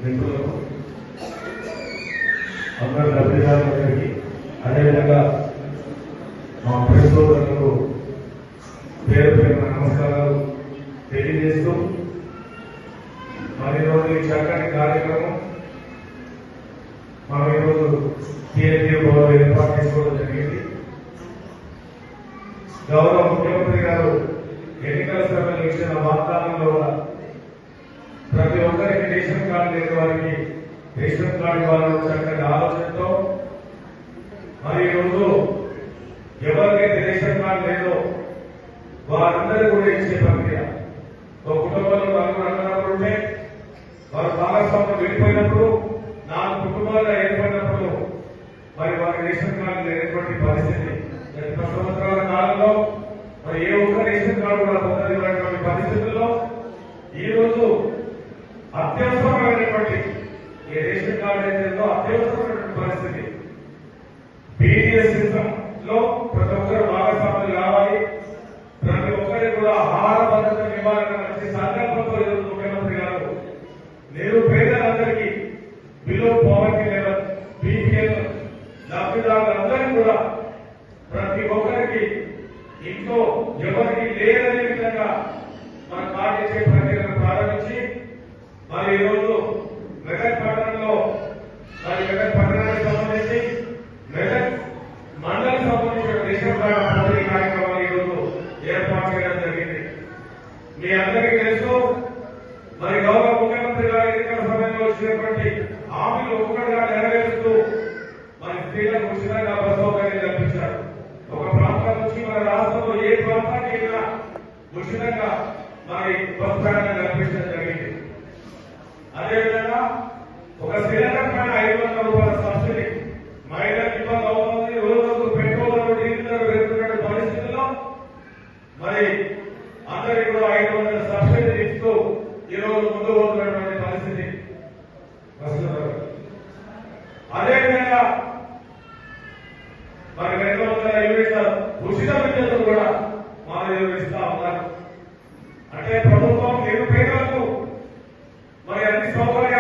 మిత్రులకు అందరు లబ్ధిదారులందరికీ అదేవిధంగా మా ప్రెస్ సోదరులకు పేరు పేరున నమస్కారాలు తెలియజేస్తూ మరి ఈరోజు ఈ చక్కని కార్యక్రమం మనం ఈరోజు టీఎన్టీ భవన్లో ఏర్పాటు చేసుకోవడం జరిగింది. గౌరవ ముఖ్యమంత్రి గారు ఎన్నికల సభలో ఇచ్చిన వాగ్దానంలో ప్రతి ఒక్కరికి రేషన్ కార్డు లేని వారికి రేషన్ కార్డు ఇవ్వాలన్న చక్కని ఆలోచనతో మరి ఈరోజు ఎవరికైతే రేషన్ కార్డు లేదో వారందరూ కూడా ఇచ్చే ప్రక్రియ. ఒక కుటుంబంలో నలుగురు అన్నదమ్ములు ఉంటే వారు భాగస్వామ్యం వెళ్ళిపోయినప్పుడు 4 కుటుంబాలుగా ఏర్పడినప్పుడు మరి వారి రేషన్ కార్డు లేనటువంటి పరిస్థితి. 10 సంవత్సరాల కాలంలో మరి ఏ ఒక్క రేషన్ కార్డు కూడా పొందలేనటువంటి పరిస్థితుల్లో ఈ రోజు అత్యవసరమైనటువంటి ఏ రేషన్ కార్డు ఏదైతే అత్యవసరమైనటువంటి పరిస్థితి. బీడీఎస్ సిస్టమ్ లో ప్రతి ఒక్కరు భాగస్వాములు కావాలి, ప్రతి ఒక్కరికి కూడా ఆహార భద్రత ఇవ్వాలన్న మంచి సంకల్పంతో ఈరోజు ముఖ్యమంత్రి గారు నిరుపేదలందరికీ బిలో పావర్టీ లెవెల్ బీపీఎల్ లబ్ధిదారులందరికీ కూడా ప్రతి ఒక్కరికి ఇంట్లో ఎవరికి లేదనే విధంగా మన కార్డు ఇచ్చే ప్రక్రియను ప్రారంభించి మరి ఈరోజు మెదక్ పట్టణంలో మరి మెదక్ పట్టణానికి సంబంధించి మెదక్ మండలికి సంబంధించిన రేషన్ కార్డు పంపిణీ కార్యక్రమాలు ఈరోజు ఏర్పాటు చేయడం జరిగింది. మీ అందరికీ తెలుసు మరి గౌరవ ముఖ్యమంత్రి గారు ఎన్నికల సమయంలో వచ్చినటువంటి హామీలు ఒక్కొక్కటిగా నెరవేరుస్తూ మరి స్త్రీలకు ఉచితంగా బస్ సౌకర్యం కల్పించారు. ఒక ప్రాంతం నుంచి మన రాష్ట్రంలో ఏ ప్రాంతానికి వెళ్ళినా ఉచితంగా మరి బస్ ప్రయాణం కల్పించడం జరిగింది. అదేవిధంగా ఒక సిలిండర్ పైన 500 రూపాయల సబ్సిడీ మహిళలకు ఇబ్బంది అవుతుంది. రోజు పెట్రోల్ డీజిల్ ధర పెరుగుతున్న పరిస్థితుల్లో మరి అందరికీ కూడా 500 సబ్సిడీ ఇస్తూ ఈరోజు ముందు పోతున్నటువంటి పరిస్థితి. అదేవిధంగా మరి 200 యూనిట్ల ఉచిత విద్యుత్ కూడా మా ఇస్తా ఉన్నారు. అంటే ప్రభుత్వం నిరుపేదలకు మరి అన్ని సౌకర్యాలు